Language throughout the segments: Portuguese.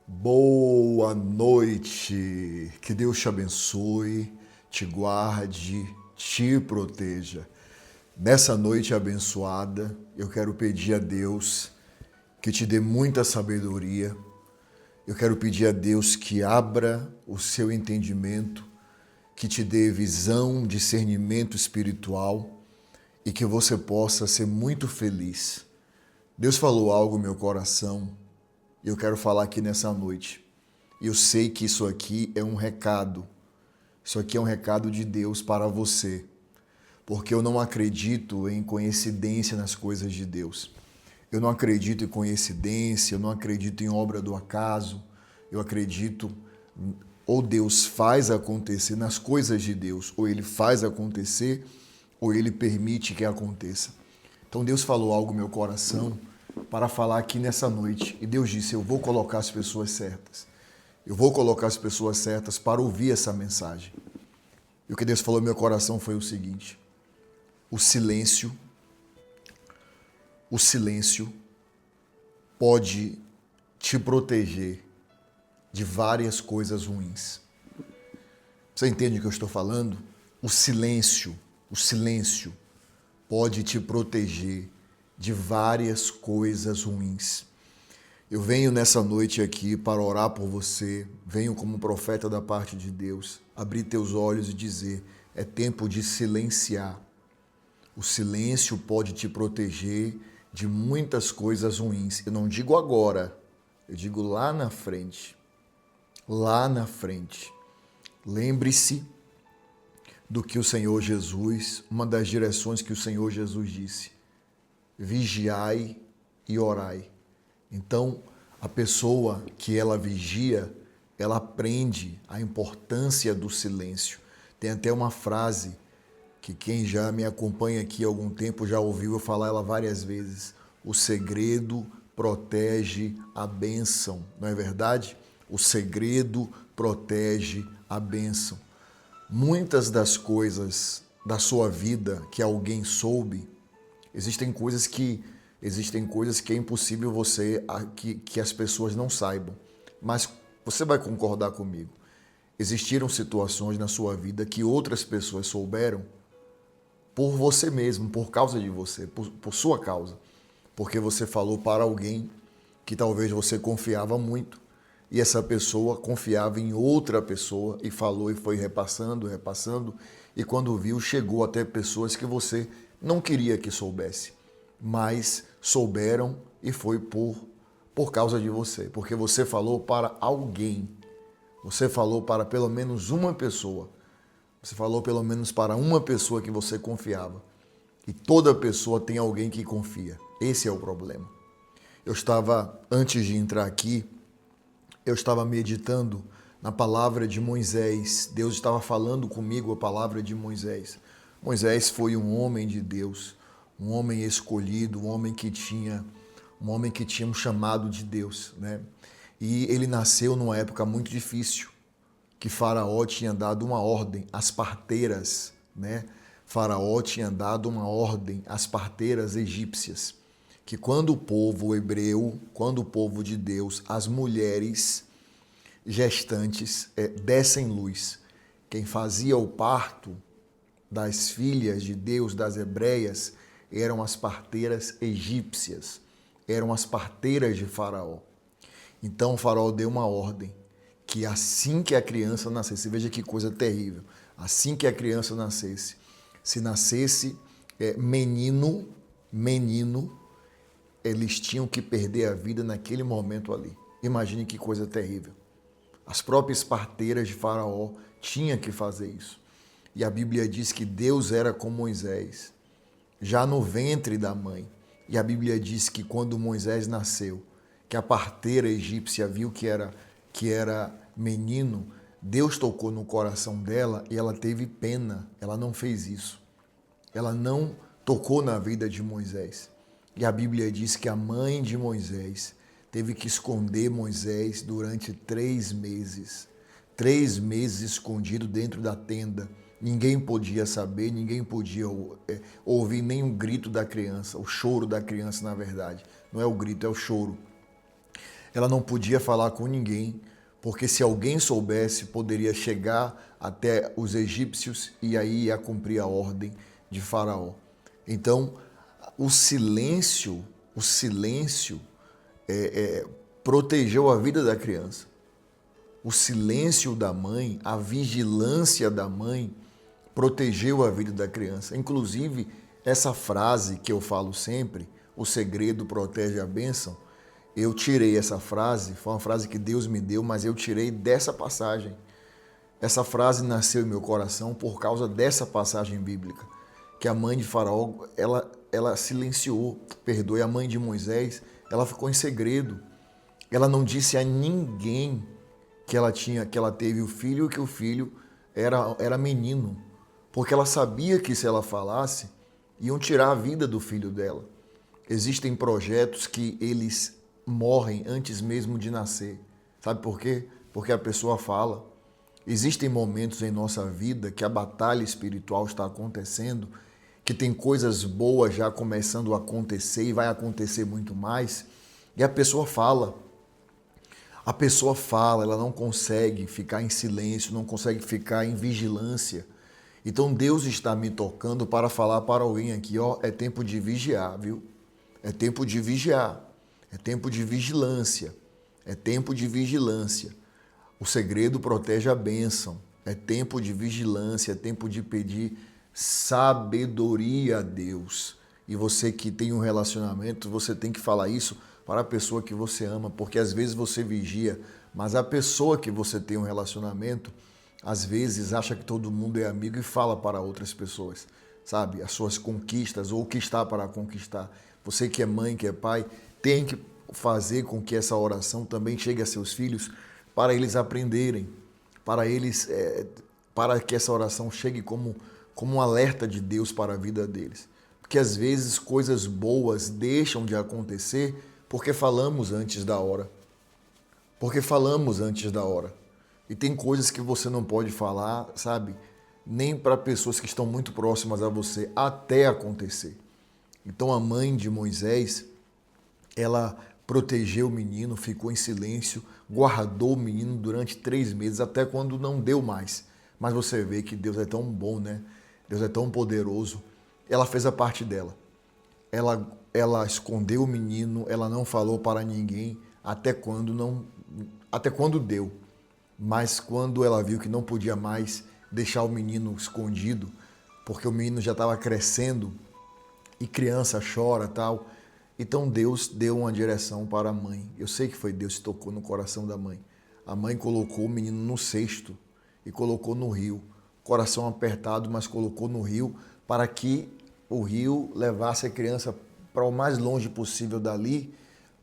Boa noite, que Deus te abençoe, te guarde, te proteja. Nessa noite abençoada, eu quero pedir a Deus que te dê muita sabedoria. Eu quero pedir a Deus que abra o seu entendimento, que te dê visão, discernimento espiritual e que você possa ser muito feliz. Deus falou algo no meu coração e eu quero falar aqui nessa noite. Eu sei que isso aqui é um recado. Isso aqui é um recado de Deus para você. Porque eu não acredito em coincidência nas coisas de Deus. Eu não acredito em coincidência, eu não acredito em obra do acaso. Eu acredito ou Deus faz acontecer nas coisas de Deus, ou Ele faz acontecer, ou Ele permite que aconteça. Então Deus falou algo no meu coração para falar aqui nessa noite. E Deus disse, eu vou colocar as pessoas certas. Eu vou colocar as pessoas certas para ouvir essa mensagem. E o que Deus falou no meu coração foi o seguinte: o silêncio pode te proteger de várias coisas ruins. Você entende o que eu estou falando? O silêncio pode te proteger de várias coisas ruins. Eu venho nessa noite aqui para orar por você, venho como profeta da parte de Deus, abrir teus olhos e dizer, é tempo de silenciar. O silêncio pode te proteger de muitas coisas ruins. Eu não digo agora, eu digo lá na frente. Lá na frente. Lembre-se do que o Senhor Jesus, uma das direções que o Senhor Jesus disse. Vigiai e orai. Então, a pessoa que ela vigia, ela aprende a importância do silêncio. Tem até uma frase que quem já me acompanha aqui há algum tempo já ouviu eu falar ela várias vezes. O segredo protege a bênção, não é verdade? O segredo protege a bênção. Muitas das coisas da sua vida que alguém soube, existem coisas que é impossível que as pessoas não saibam. Mas você vai concordar comigo. Existiram situações na sua vida que outras pessoas souberam por você mesmo, por causa de você, por sua causa. Porque você falou para alguém que talvez você confiava muito e essa pessoa confiava em outra pessoa e falou e foi repassando, e quando viu, chegou até pessoas que você não queria que soubesse, mas souberam e foi por causa de você, porque você falou para alguém, você falou para pelo menos uma pessoa, você falou pelo menos para uma pessoa que você confiava. E toda pessoa tem alguém que confia. Esse é o problema. Antes de entrar aqui, eu estava meditando na palavra de Moisés. Deus estava falando comigo a palavra de Moisés. Moisés foi um homem de Deus, um homem escolhido, um homem que tinha um chamado de Deus, né? E ele nasceu numa época muito difícil, que Faraó tinha dado uma ordem às parteiras, né? Faraó tinha dado uma ordem às parteiras egípcias, que quando o povo hebreu, quando o povo de Deus, as mulheres gestantes dessem luz, quem fazia o parto das filhas de Deus, das hebreias, eram as parteiras egípcias, eram as parteiras de Faraó. Então o Faraó deu uma ordem, que assim que a criança nascesse, veja que coisa terrível, assim que a criança nascesse, se nascesse menino, eles tinham que perder a vida naquele momento ali. Imagine que coisa terrível. As próprias parteiras de Faraó tinham que fazer isso. E a Bíblia diz que Deus era com Moisés, já no ventre da mãe. E a Bíblia diz que quando Moisés nasceu, que a parteira egípcia viu que era menino, Deus tocou no coração dela e ela teve pena. Ela não fez isso. Ela não tocou na vida de Moisés. E a Bíblia diz que a mãe de Moisés teve que esconder Moisés durante 3 meses. 3 meses escondido dentro da tenda. Ninguém podia saber, ninguém podia ouvir nem o grito da criança, o choro da criança, na verdade. Não é o grito, é o choro. ela não podia falar com ninguém, porque se alguém soubesse, poderia chegar até os egípcios e aí ia cumprir a ordem de Faraó. Então, o silêncio protegeu a vida da criança. O silêncio da mãe, a vigilância da mãe, protegeu a vida da criança. Inclusive, essa frase que eu falo sempre, o segredo protege a bênção, eu tirei essa frase, foi uma frase que Deus me deu, mas eu tirei dessa passagem. Essa frase nasceu em meu coração por causa dessa passagem bíblica, que a mãe de Faraó, ela silenciou, perdoe, a mãe de Moisés, ela ficou em segredo. Ela não disse a ninguém que ela teve o filho e que o filho era menino, porque ela sabia que se ela falasse, iam tirar a vida do filho dela. Existem projetos que eles morrem antes mesmo de nascer. Sabe por quê? Porque a pessoa fala. Existem momentos em nossa vida que a batalha espiritual está acontecendo, que tem coisas boas já começando a acontecer e vai acontecer muito mais, e a pessoa fala. A pessoa fala, ela não consegue ficar em silêncio, não consegue ficar em vigilância. Então Deus está me tocando para falar para alguém aqui, ó, é tempo de vigiar, viu? É tempo de vigiar, é tempo de vigilância, é tempo de vigilância. O segredo protege a bênção, é tempo de vigilância, é tempo de pedir sabedoria a Deus. E você que tem um relacionamento, você tem que falar isso para a pessoa que você ama, porque às vezes você vigia, mas a pessoa que você tem um relacionamento, às vezes acha que todo mundo é amigo e fala para outras pessoas, sabe? As suas conquistas ou o que está para conquistar. Você que é mãe, que é pai, tem que fazer com que essa oração também chegue a seus filhos para eles aprenderem, para que essa oração chegue como um alerta de Deus para a vida deles. Porque às vezes coisas boas deixam de acontecer porque falamos antes da hora. Porque falamos antes da hora. E tem coisas que você não pode falar, sabe? Nem para pessoas que estão muito próximas a você, até acontecer. Então a mãe de Moisés, ela protegeu o menino, ficou em silêncio, guardou o menino durante 3 meses, até quando não deu mais. Mas você vê que Deus é tão bom, né? Deus é tão poderoso. Ela fez a parte dela. Ela escondeu o menino, ela não falou para ninguém, até quando deu. Mas quando ela viu que não podia mais deixar o menino escondido, porque o menino já estava crescendo e criança chora tal, então Deus deu uma direção para a mãe. Eu sei que foi Deus que tocou no coração da mãe. A mãe colocou o menino no cesto e colocou no rio. Coração apertado, mas colocou no rio para que o rio levasse a criança para o mais longe possível dali,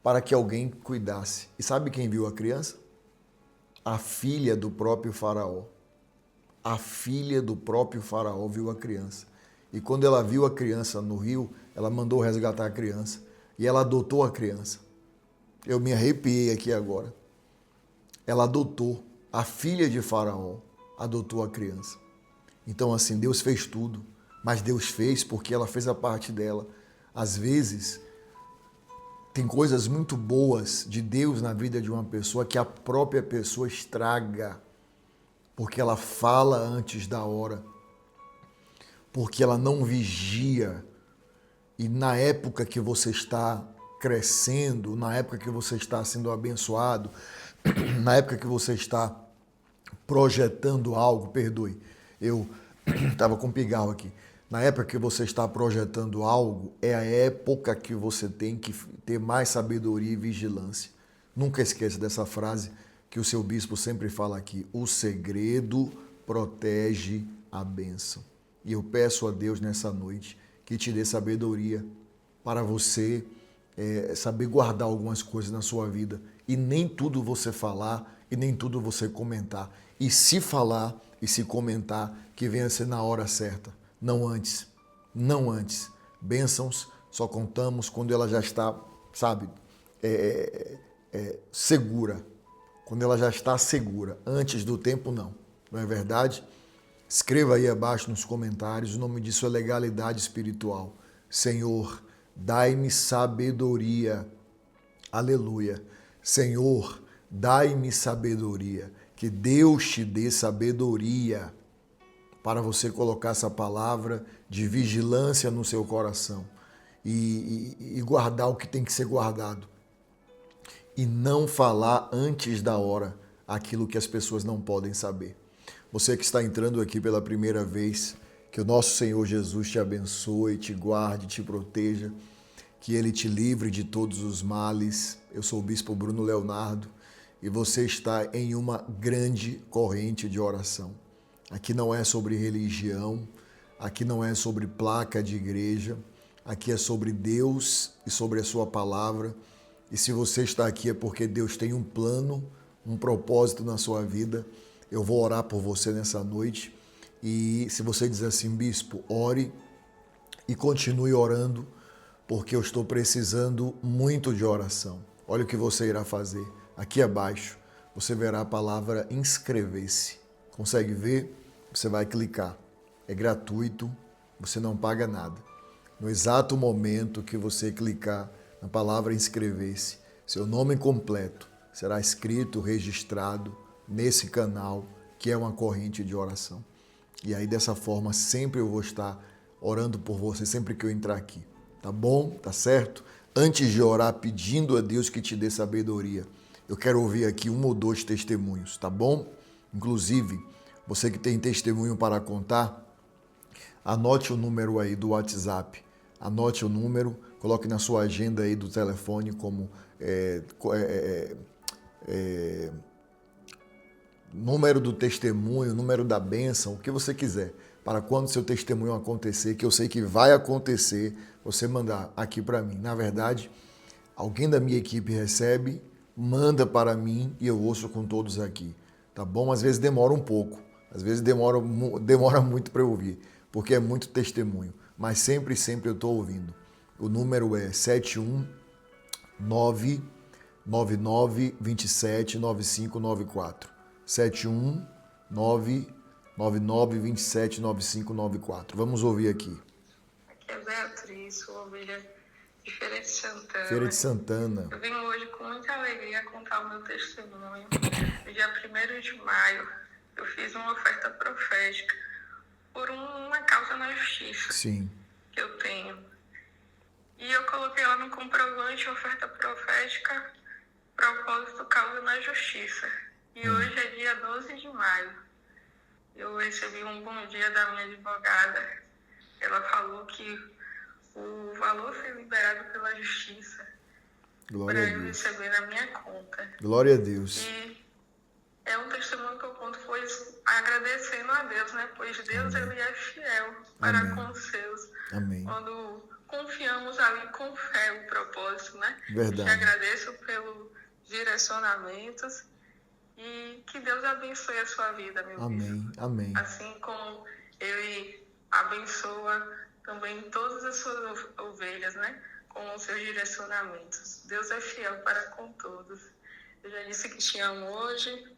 para que alguém cuidasse. E sabe quem viu a criança? A filha do próprio Faraó. A filha do próprio Faraó viu a criança. E quando ela viu a criança no rio, ela mandou resgatar a criança. E ela adotou a criança. Eu me arrepiei aqui agora. Ela adotou. A filha de Faraó adotou a criança. Então, assim, Deus fez tudo. Mas Deus fez porque ela fez a parte dela. Às vezes, tem coisas muito boas de Deus na vida de uma pessoa que a própria pessoa estraga. Porque ela fala antes da hora. Porque ela não vigia. E na época que você está crescendo, na época que você está sendo abençoado, na época que você está projetando algo, perdoe, eu estava com pigarro aqui. Na época que você está projetando algo, é a época que você tem que ter mais sabedoria e vigilância. Nunca esqueça dessa frase que o seu bispo sempre fala aqui. O segredo protege a bênção. E eu peço a Deus nessa noite que te dê sabedoria para você saber guardar algumas coisas na sua vida. E nem tudo você falar e nem tudo você comentar. E se falar e se comentar, que venha ser na hora certa. Não antes. Não antes. Bênçãos só contamos quando ela já está, sabe, segura. Quando ela já está segura. Antes do tempo, não. Não é verdade? Escreva aí abaixo nos comentários. O nome disso é legalidade espiritual. Senhor, dai-me sabedoria. Aleluia. Senhor, dai-me sabedoria. Que Deus te dê sabedoria para você colocar essa palavra de vigilância no seu coração e guardar o que tem que ser guardado. E não falar antes da hora aquilo que as pessoas não podem saber. Você que está entrando aqui pela primeira vez, que o nosso Senhor Jesus te abençoe, te guarde, te proteja, que Ele te livre de todos os males. Eu sou o Bispo Bruno Leonardo e você está em uma grande corrente de oração. Aqui não é sobre religião, aqui não é sobre placa de igreja, aqui é sobre Deus e sobre a sua palavra. E se você está aqui é porque Deus tem um plano, um propósito na sua vida. Eu vou orar por você nessa noite. E se você diz assim, bispo, ore e continue orando, porque eu estou precisando muito de oração. Olha o que você irá fazer. Aqui abaixo você verá a palavra inscrever-se. Consegue ver? Você vai clicar. É gratuito, você não paga nada. No exato momento que você clicar na palavra inscrever-se, seu nome completo será escrito, registrado nesse canal, que é uma corrente de oração. E aí, dessa forma, sempre eu vou estar orando por você, sempre que eu entrar aqui. Tá bom? Tá certo? Antes de orar pedindo a Deus que te dê sabedoria, eu quero ouvir aqui 1 ou 2 testemunhos, tá bom? Inclusive, você que tem testemunho para contar, anote o número aí do WhatsApp. Anote o número, coloque na sua agenda aí do telefone como número do testemunho, número da bênção, o que você quiser, para quando seu testemunho acontecer, que eu sei que vai acontecer, você mandar aqui para mim. Na verdade, alguém da minha equipe recebe, manda para mim e eu ouço com todos aqui, tá bom? Às vezes demora um pouco, às vezes demora muito para eu ouvir, porque é muito testemunho, mas sempre eu estou ouvindo. O número é 71999279594. 71999279594. Vamos ouvir aqui. Aqui é Beatriz, sou ovelha de Feira de Santana. Feira de Santana. Eu vim hoje com muita alegria contar o meu testemunho. No dia 1º de maio, eu fiz uma oferta profética por uma causa na justiça. Sim. Que eu tenho. E eu coloquei lá no comprovante oferta profética, propósito causa na justiça. E hoje é dia 12 de maio. Eu recebi um bom dia da minha advogada. Ela falou que o valor foi liberado pela justiça para eu receber na minha conta. Glória a Deus. E é um testemunho que eu conto, pois agradecendo a Deus, né? Pois Deus, Ele é fiel para com os seus. Amém. Quando confiamos ali com fé o propósito, né? Verdade. Te agradeço pelos direcionamentos e que Deus abençoe a sua vida, meu Amém. bispo. Amém. Assim como Ele abençoa também todas as suas ovelhas, né? Com os seus direcionamentos. Deus é fiel para com todos. Eu já disse que te amo hoje.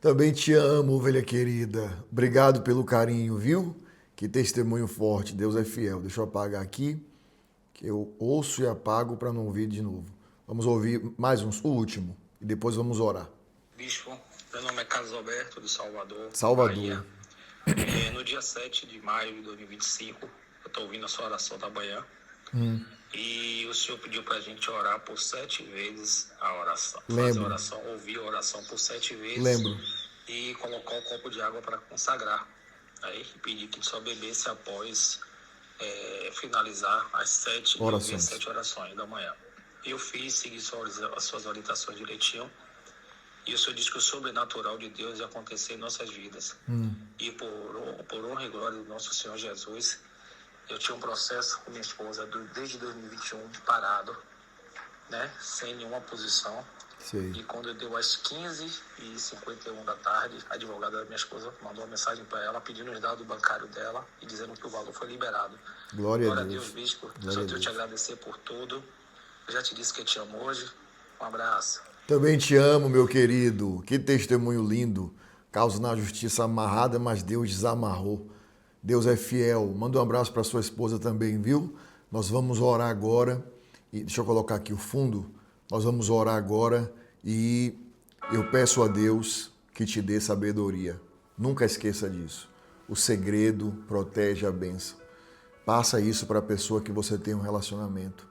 Também te amo, ovelha querida. Obrigado pelo carinho, viu? Que testemunho forte. Deus é fiel. Deixa eu apagar aqui, que eu ouço e apago para não ouvir de novo. Vamos ouvir mais uns, o último, e depois vamos orar. Bispo, meu nome é Carlos Alberto, de Salvador. Salvador. Bahia. No dia 7 de maio de 2025, eu estou ouvindo a sua oração da manhã. E o senhor pediu para a gente orar por 7 vezes a oração. Lembro. Fazer a oração, ouvir a oração por 7 vezes. Lembro. E colocar um copo de água para consagrar. Aí pedi que só bebesse após finalizar as 7 orações da manhã. Eu fiz, segui as suas orientações direitinho. E o Senhor diz que o sobrenatural de Deus ia acontecer em nossas vidas. E por honra e glória do nosso Senhor Jesus, eu tinha um processo com minha esposa desde 2021 parado, né? Sem nenhuma posição. Sei. E quando deu às 15h51 da tarde, a advogada da minha esposa mandou uma mensagem para ela pedindo os dados bancários dela e dizendo que o valor foi liberado. Glória a Deus, bispo. Só tenho te agradecer por tudo. Eu já te disse que eu te amo hoje. Um abraço. Também te amo, meu querido. Que testemunho lindo. Causa na justiça amarrada, mas Deus desamarrou. Deus é fiel. Manda um abraço para sua esposa também, viu? Nós vamos orar agora. E deixa eu colocar aqui o fundo. Nós vamos orar agora E eu peço a Deus que te dê sabedoria. Nunca esqueça disso. O segredo protege a bênção. Passa isso para a pessoa que você tem um relacionamento.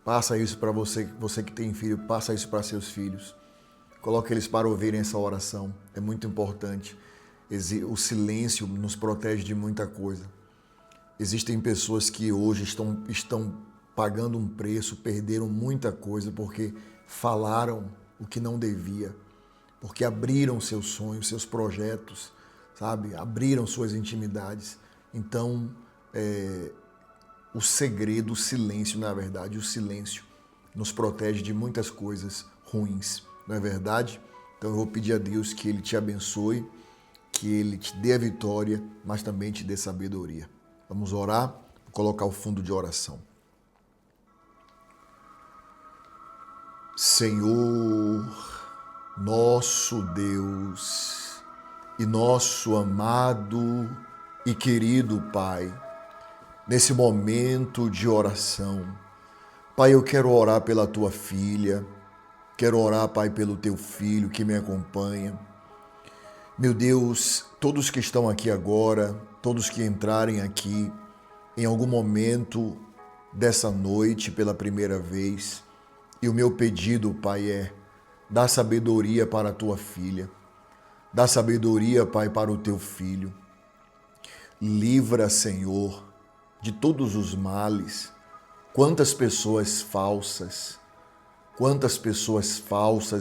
Passa isso para você que tem filho, passa isso para seus filhos. Coloque eles para ouvirem essa oração. É muito importante. O silêncio nos protege de muita coisa. Existem pessoas que hoje estão pagando um preço, perderam muita coisa porque falaram o que não devia, porque abriram seus sonhos, seus projetos, sabe? Abriram suas intimidades. Então, o segredo, o silêncio, na verdade, o silêncio nos protege de muitas coisas ruins, não é verdade? Então eu vou pedir a Deus que Ele te abençoe, que Ele te dê a vitória, mas também te dê sabedoria. Vamos orar, vou colocar o fundo de oração. Senhor, nosso Deus e nosso amado e querido Pai, nesse momento de oração, Pai, eu quero orar pela tua filha, quero orar, Pai, pelo teu filho que me acompanha. Meu Deus, todos que estão aqui agora, todos que entrarem aqui em algum momento dessa noite pela primeira vez, e o meu pedido, Pai, é: dá sabedoria para a tua filha, dá sabedoria, Pai, para o teu filho. Livra, Senhor, de todos os males. Quantas pessoas falsas,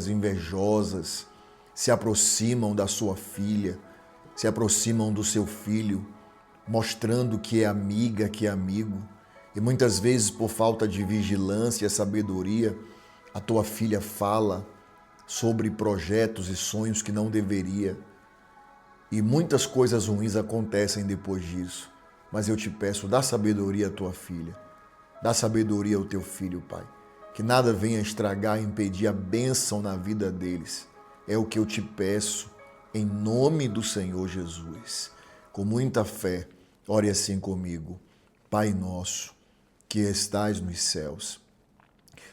invejosas, se aproximam da sua filha, se aproximam do seu filho, mostrando que é amiga, que é amigo. E muitas vezes, por falta de vigilância e sabedoria, a tua filha fala sobre projetos e sonhos que não deveria. E muitas coisas ruins acontecem depois disso. Mas eu te peço, dá sabedoria à tua filha. Dá sabedoria ao teu filho, Pai. Que nada venha estragar e impedir a bênção na vida deles. É o que eu te peço, em nome do Senhor Jesus. Com muita fé, ore assim comigo. Pai nosso, que estais nos céus,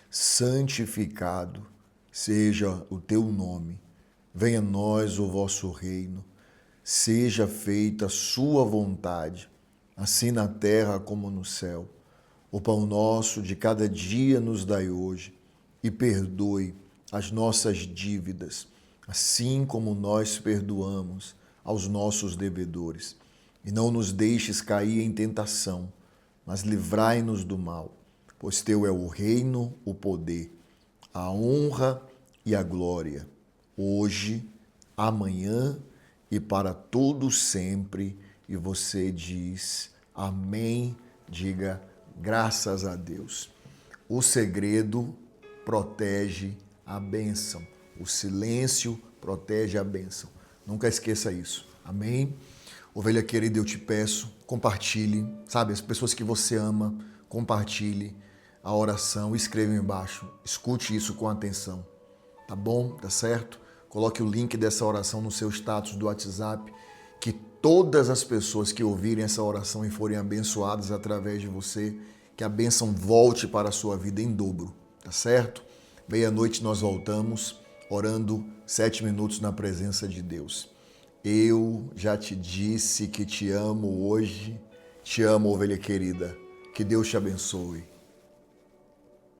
santificado seja o teu nome. Venha a nós o vosso reino. Seja feita a sua vontade, assim na terra como no céu. O pão nosso de cada dia nos dai hoje, e perdoe as nossas dívidas, assim como nós perdoamos aos nossos devedores. E não nos deixes cair em tentação, mas livrai-nos do mal, pois teu é o reino, o poder, a honra e a glória, hoje, amanhã e para todos sempre. E você diz amém, diga graças a Deus. O segredo protege a bênção. O silêncio protege a bênção. Nunca esqueça isso. Amém? Ovelha querida, eu te peço, compartilhe, sabe? As pessoas que você ama, compartilhe a oração, escreva embaixo. Escute isso com atenção. Tá bom? Tá certo? Coloque o link dessa oração no seu status do WhatsApp, que todas as pessoas que ouvirem essa oração e forem abençoadas através de você, que a bênção volte para a sua vida em dobro, tá certo? Meia-noite nós voltamos, orando 7 minutos na presença de Deus. Eu já te disse que te amo hoje, te amo, ovelha querida. Que Deus te abençoe.